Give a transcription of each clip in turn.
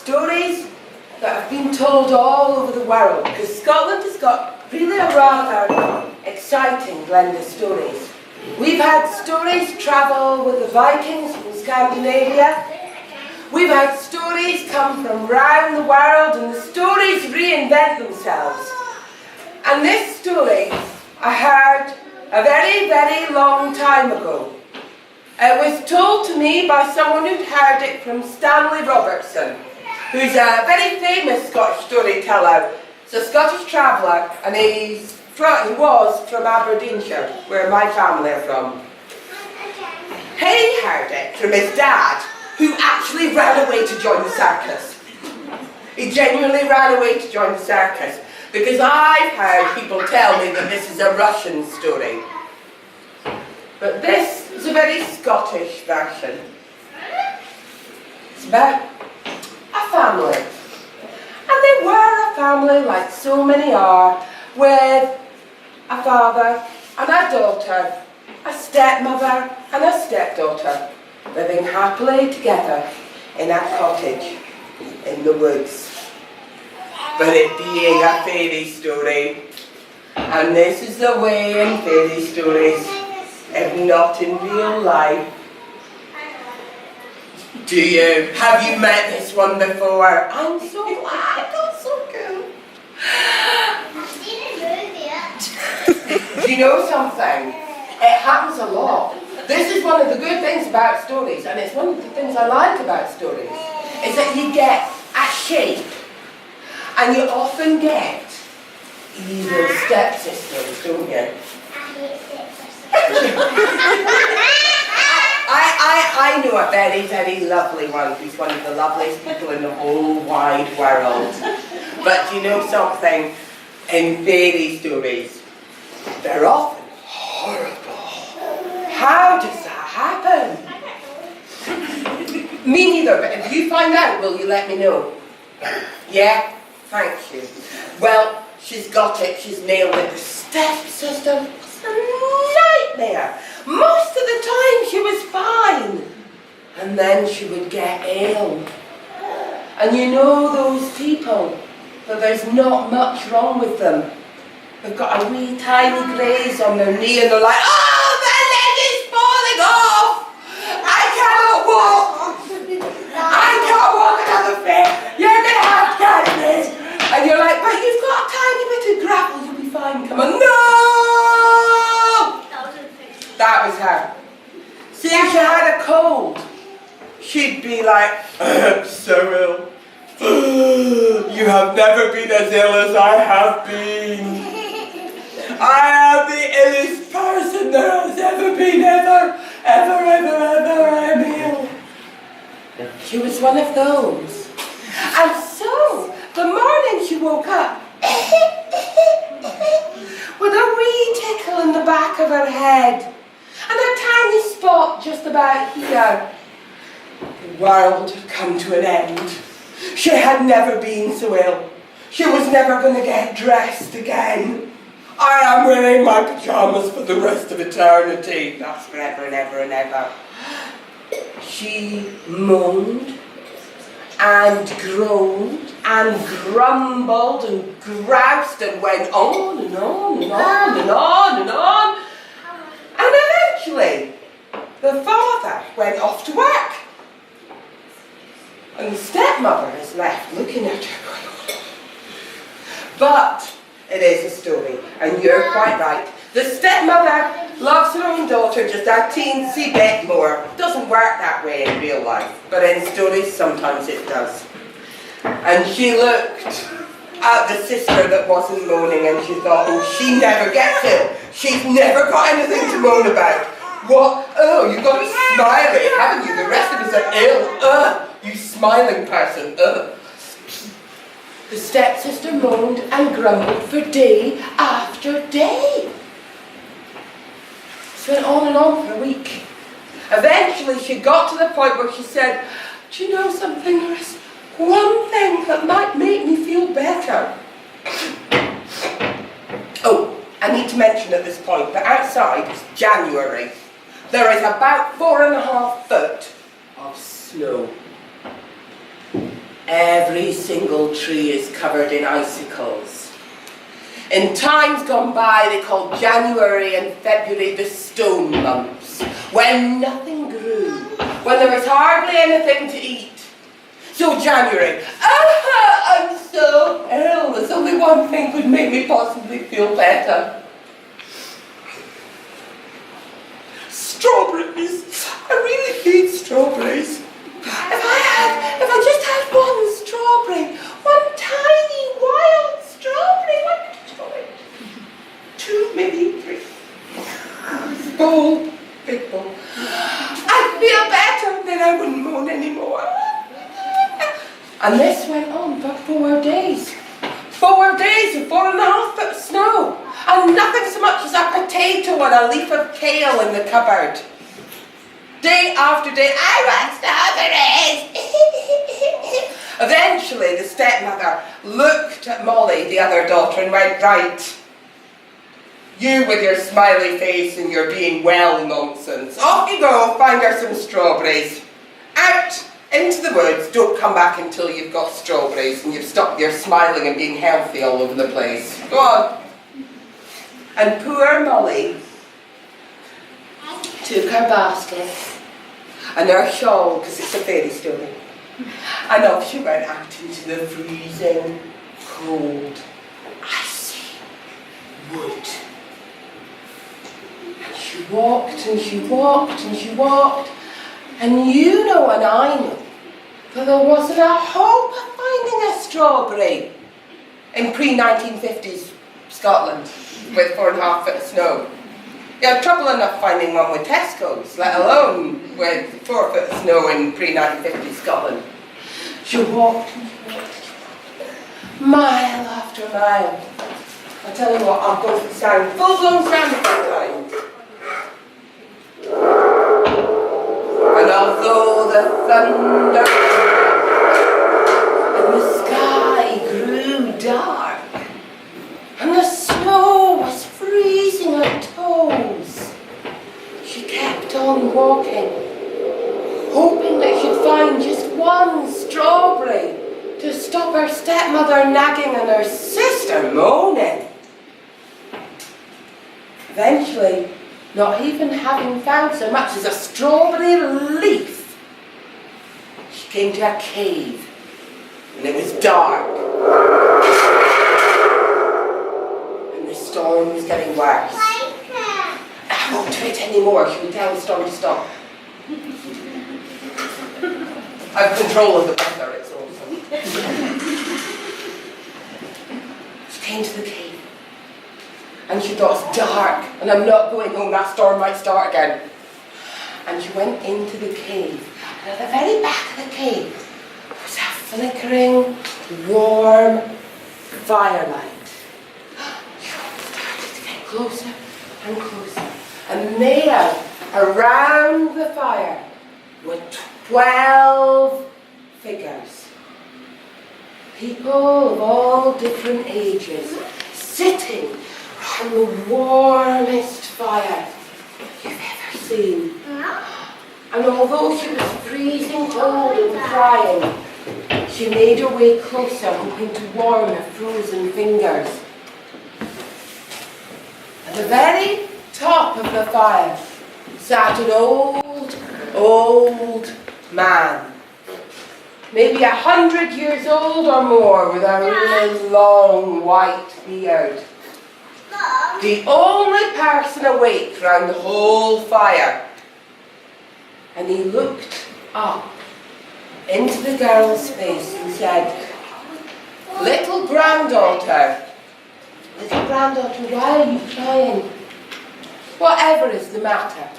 Stories that have been told all over the world, because Scotland has got really a rather exciting blend of stories. We've had stories travel with the Vikings from Scandinavia. We've had stories come from around the world, and the stories reinvent themselves. And this story I heard a very, very long time ago. It was told to me by someone who'd heard it from Stanley Robertson, who's a very famous Scottish storyteller. He's a Scottish traveller, and he was from Aberdeenshire, where my family are from. He heard it from his dad, who actually ran away to join the circus. He genuinely ran away to join the circus, because I've heard people tell me that this is a Russian story. But this is a very Scottish version. It's about a family. And they were a family like so many are, with a father and a daughter, a stepmother and a stepdaughter, living happily together in a cottage in the woods. But it being a fairy story, and this is the way in fairy stories, if not in real life. Do you? Have you met this one before? I'm so glad, that's so cool. I've seen a movie. Do you know something? It happens a lot. This is one of the good things about stories, and it's one of the things I like about stories, is that you get a shape, and you often get evil stepsisters, don't you? I know a very, very lovely one who's one of the loveliest people in the whole wide world. But do you know something? In fairy stories, they're often horrible. How does that happen? Me neither, but if you find out, will you let me know? Yeah? Thank you. Well, she's got it, she's nailed it. The stepsister was a nightmare. Most of the time she was fine. And then she would get ill. And you know those people that there's not much wrong with them. They've got a wee tiny graze on their knee and they're like, oh, my leg is falling off! I cannot walk! I can't walk another bit! You're going to have to carry me! And you're like, but you've got a tiny bit of gravel, you'll be fine. Come on, no! That was her. See, if she had a cold, she'd be like, I'm so ill. You have never been as ill as I have been. I am the illest person there has ever been, ever, I am ill. She was one of those. And so, the morning she woke up, with a wee tickle in the back of her head, and a tiny spot just about here. The world had come to an end. She had never been so ill. She was never going to get dressed again. I am wearing my pyjamas for the rest of eternity. That's forever and ever and ever. She moaned and groaned and grumbled and groused and went on and on and on and on and on. And eventually, the father went off to work. And the stepmother is left looking at her. But it is a story, and you're quite right. The stepmother loves her own daughter just a teensy bit more. Doesn't work that way in real life, but in stories sometimes it does. And she looked at the sister that wasn't moaning and she thought, oh, she never gets ill. She's never got anything to moan about. What? Oh, you've got to be smiling, haven't you? The rest of us are ill. You smiling person. The stepsister moaned and grumbled for day after day. This went on and on for a week. Eventually she got to the point where she said, do you know something? There is one thing that might make me feel better. Oh, I need to mention at this point that outside it's January. There is about 4.5 foot of snow. Every single tree is covered in icicles. In times gone by, they called January and February the stone months, when nothing grew, when there was hardly anything to eat. So January, I'm so ill, there's only one thing could make me possibly feel better. Strawberries. I really need strawberries. If I just had one strawberry, one tiny wild strawberry, one strawberry. Two, maybe three. Bowl, big bowl. I'd feel better, then I wouldn't moan anymore. And this went on for 4 days. 4 days with 4.5 foot of snow. And nothing so much as a potato and a leaf of kale in the cupboard. Day after day, I want strawberries. Eventually, the stepmother looked at Molly, the other daughter, and went, right, you with your smiley face and your being well nonsense. Off you go, find her some strawberries. Out into the woods, don't come back until you've got strawberries and you've stopped your smiling and being healthy all over the place. Go on. And poor Molly took her basket and her shawl, because it's a fairy story, and off she went out into the freezing, cold, icy wood. And she walked and she walked and she walked, and you know and I know that there wasn't a hope of finding a strawberry in pre-1950s Scotland with 4.5 foot of snow. You had trouble enough finding one with Tesco's, let alone with 4 foot of snow in pre-1950s Scotland. She walked and she walked, mile after mile. I tell you what, I'll go for the sound, full-blown sound of that time. And although the thunder and the sky grew dark, and the snow was freezing her toes, she kept on walking, hoping that she'd find just one strawberry to stop her stepmother nagging and her sister moaning. Eventually, not even having found so much as a strawberry leaf, she came to a cave, and it was dark. The storm was getting worse. I won't do it anymore. Should we tell the storm to stop? I have control of the weather, it's awesome. She came to the cave. And she thought, it's dark, and I'm not going home, that storm might start again. And she went into the cave. And at the very back of the cave was a flickering, warm firelight. Closer and closer. And there, around the fire, were 12 figures. People of all different ages, sitting around the warmest fire you've ever seen. And although she was freezing cold and crying, she made her way closer, hoping to warm her frozen fingers. At the very top of the fire sat an old man, maybe 100 years old or more, with a really long white beard. The only person awake round the whole fire. And he looked up into the girl's face and said, little granddaughter, why are you crying? Whatever is the matter?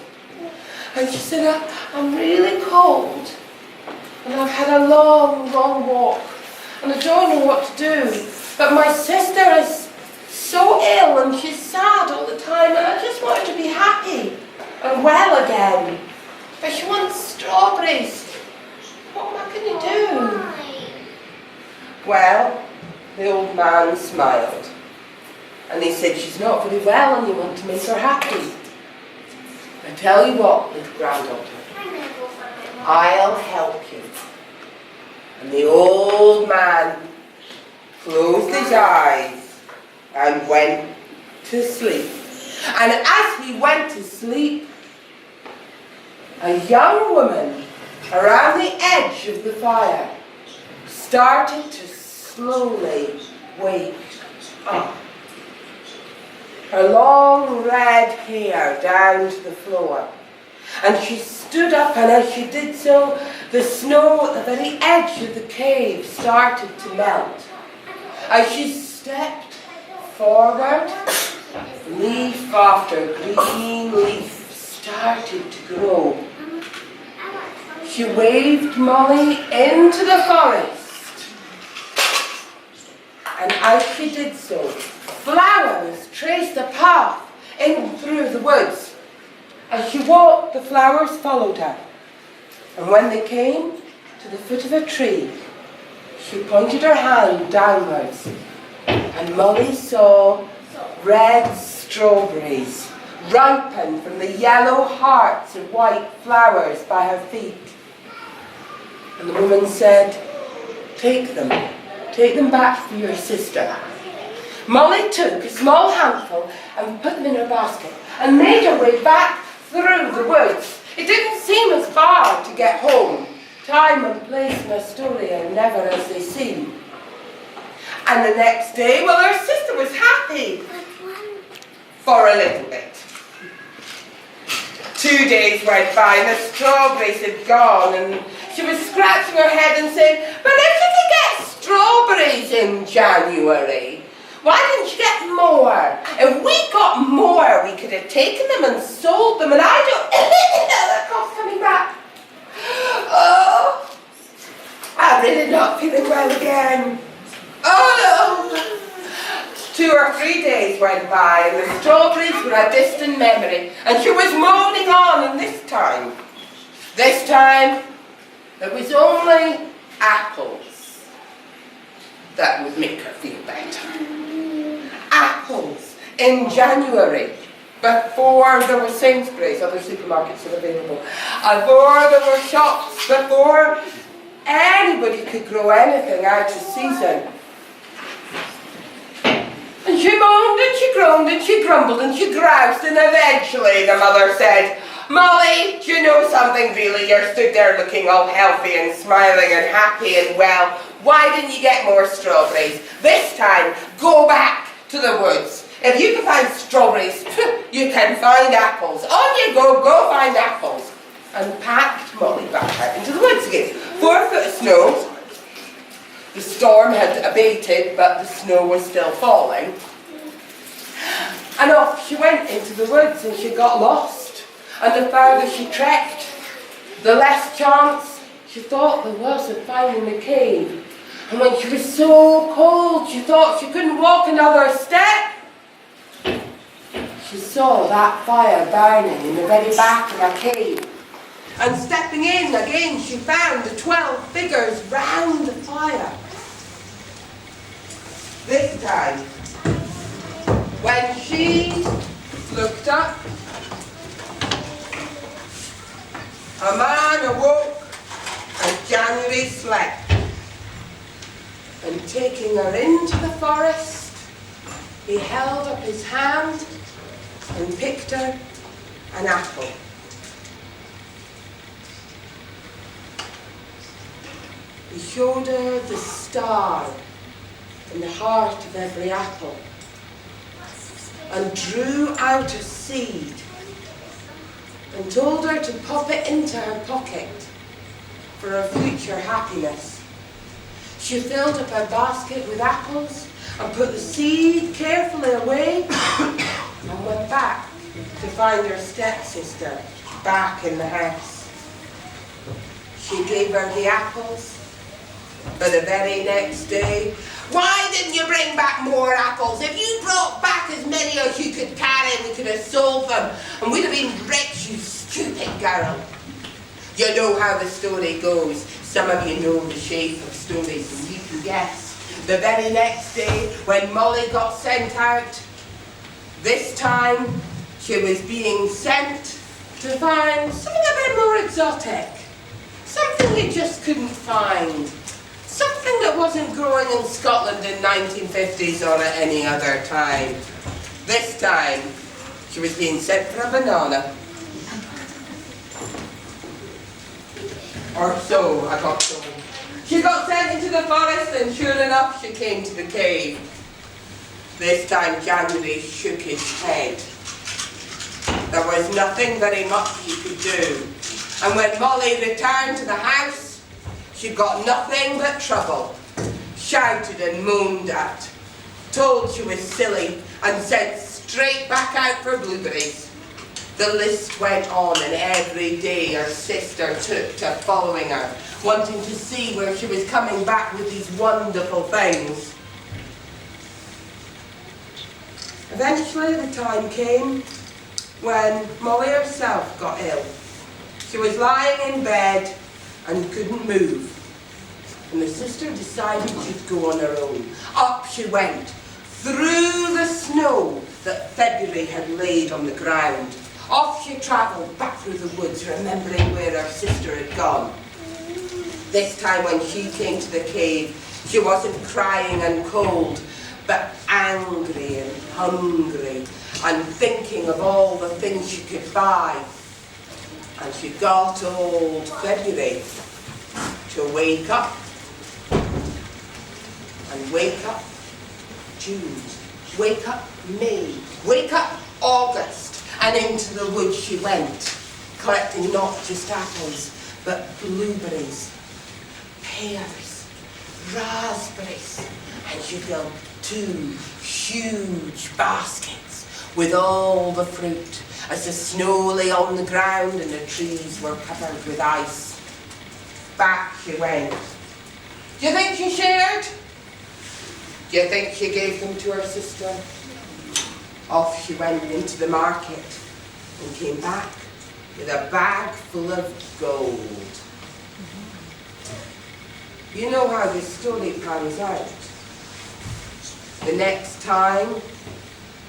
And she said, I'm really cold. And I've had a long walk. And I don't know what to do. But my sister is so ill and she's sad all the time. And I just want her to be happy and well again. But she wants strawberries. What am I going to do? Well, the old man smiled. And he said, she's not very well and you want to make her happy. I tell you what, little granddaughter, I'll help you. And the old man closed his eyes and went to sleep. And as he went to sleep, a young woman around the edge of the fire started to slowly wake up. Her long red hair down to the floor. And she stood up, and as she did so, the snow at the very edge of the cave started to melt. As she stepped forward, leaf after green leaf started to grow. She waved Molly into the forest. And as she did so, flowers traced a path in through the woods. As she walked, the flowers followed her. And when they came to the foot of a tree, she pointed her hand downwards. And Molly saw red strawberries ripen from the yellow hearts of white flowers by her feet. And the woman said, take them back for your sister. Molly took a small handful and put them in her basket and made her way back through the woods. It didn't seem as far to get home. Time and place in a story are never as they seem. And the next day, well, her sister was happy for a little bit. 2 days went by and the strawberries had gone, and she was scratching her head and saying, but if you could get strawberries in January, why didn't you get more? If we got more, we could have taken them and sold them, and I don't know that cost coming back. Oh, I'm really not feeling well again. Oh no! 2 or 3 days went by and the strawberries were a distant memory, and she was moaning on, and this time, it was only apples that would make her feel better. Apples in January, before there were Sainsbury's, other supermarkets were available, before there were shops, before anybody could grow anything out of season. And she moaned and she groaned and she grumbled and she groused, and eventually the mother said, Molly, do you know something really? You're stood there looking all healthy and smiling and happy and well. Why didn't you get more strawberries? This time, go back to the woods. If you can find strawberries, you can find apples. On you go, go find apples. And packed Molly back out into the woods again. 4 foot of snow. The storm had abated, but the snow was still falling. And off she went into the woods, and she got lost. And the further she trekked, the less chance she thought there was of finding the cave. And when she was so cold, she thought she couldn't walk another step. She saw that fire burning in the very back of her cave. And stepping in again, she found the 12 figures round the fire. This time, when she looked up, a man awoke as January slept. And taking her into the forest, he held up his hand and picked her an apple. He showed her the star in the heart of every apple, and drew out a seed and told her to pop it into her pocket for her future happiness. She filled up her basket with apples and put the seed carefully away and went back to find her stepsister back in the house. She gave her the apples, but the very next day, why didn't you bring back more apples? If you brought back as many as you could carry, we could have sold them and we'd have been rich, you stupid girl. You know how the story goes. Some of you know the shape of stories and you can guess. The very next day, when Molly got sent out, this time she was being sent to find something a bit more exotic. Something you just couldn't find nothing that wasn't growing in Scotland in 1950s or at any other time. This time, she was being sent for a banana. Or so, I got told. She got sent into the forest and sure enough, she came to the cave. This time, January shook his head. There was nothing very much he could do. And when Molly returned to the house, she got nothing but trouble. Shouted and moaned at. Told she was silly and sent straight back out for blueberries. The list went on and every day her sister took to following her, wanting to see where she was coming back with these wonderful things. Eventually the time came when Molly herself got ill. She was lying in bed and couldn't move. And the sister decided she'd go on her own. Up she went, through the snow that February had laid on the ground. Off she travelled back through the woods, remembering where her sister had gone. This time when she came to the cave, she wasn't crying and cold, but angry and hungry, and thinking of all the things she could buy. And she got old February to wake up, and wake up June, wake up May, wake up August, and into the woods she went, collecting not just apples, but blueberries, pears, raspberries, and she filled 2 huge baskets with all the fruit as the snow lay on the ground and the trees were covered with ice. Back she went. Do you think she shared? Do you think she gave them to her sister? Off she went into the market and came back with a bag full of gold. You know how this story pans out. The next time,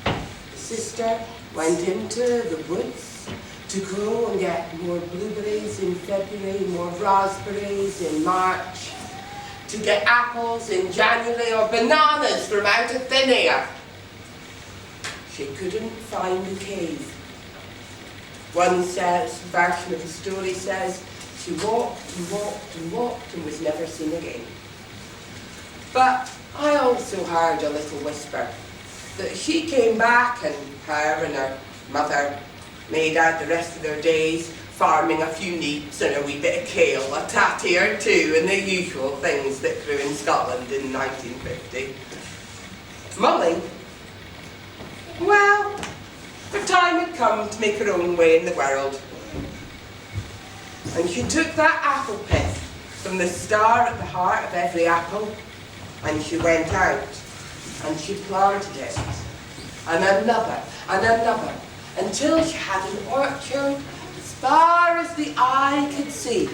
the sister went into the woods to go and get more blueberries in February, more raspberries in March, to get apples in January or bananas from out of thin air. She couldn't find the cave. One version of the story says she walked and walked and walked and was never seen again. But I also heard a little whisper that she came back and her and her mother made out the rest of their days farming a few neeps and a wee bit of kale, a tatty or two, and the usual things that grew in Scotland in 1950. Molly, well, her time had come to make her own way in the world. And she took that apple pith from the star at the heart of every apple, and she went out and she planted it, and another, until she had an orchard as far as the eye could see.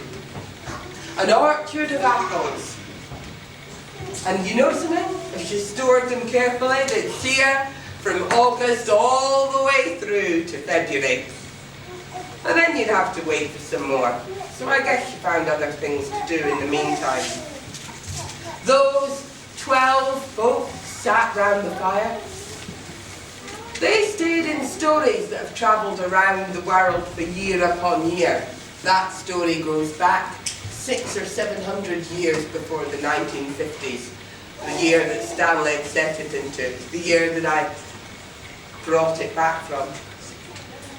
An orchard of apples. And you know something? If she stored them carefully, they'd see her from August all the way through to February. And then you'd have to wait for some more. So I guess she found other things to do in the meantime. Those 12 folks sat round the fire. They stayed in stories that have travelled around the world for year upon year. That story goes back 600 or 700 years before the 1950s, the year that Stanley had set it into, the year that I brought it back from.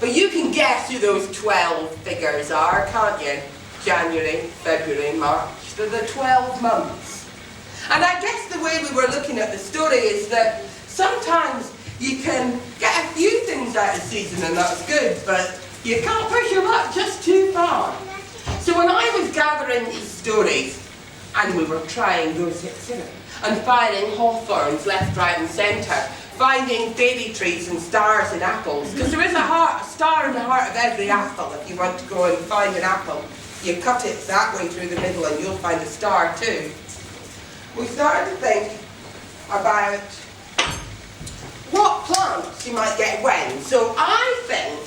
But you can guess who those 12 figures are, can't you? January, February, March. They're the 12 months. And I guess the way we were looking at the story is that sometimes you can get a few things out of season and that's good, but you can't push your luck just too far. So when I was gathering these stories, and we were trying rosehip syrup, and firing hawthorns left, right and centre, finding fairy trees and stars in apples, because there is a star in the heart of every apple. If you want to go and find an apple, you cut it that way through the middle and you'll find a star too. We started to think about what plants you might get when. So I think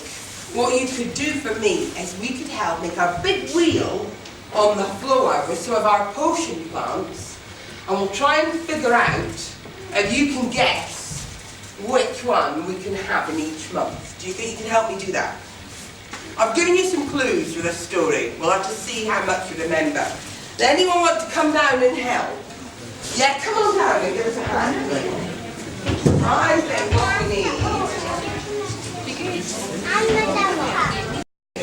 what you could do for me is we could help make a big wheel on the floor with some of our potion plants, and we'll try and figure out if you can guess which one we can have in each month. Do you think you can help me do that? I've given you some clues for this story. We'll have to see how much you remember. Does anyone want to come down and help? Yeah, come on down and give us a hand. I think what we need.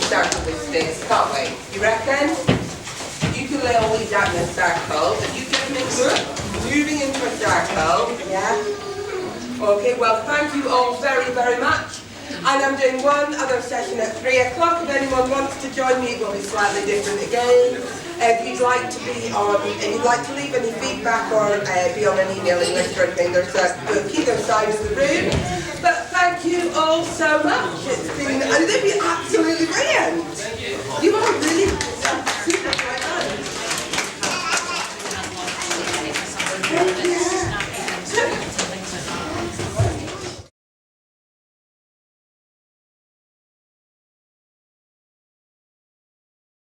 Start with this thing, can't we? You reckon? You can lay all these out in a circle. If you give me moving into a circle, yeah? Okay, well, thank you all very, very much. And I'm doing one other session at 3 o'clock. If anyone wants to join me, it will be slightly different again. If you'd like to be on, if you'd like to leave any feedback or be on an emailing list or anything, there's a book either side of the room. But thank you all so much. It's been absolutely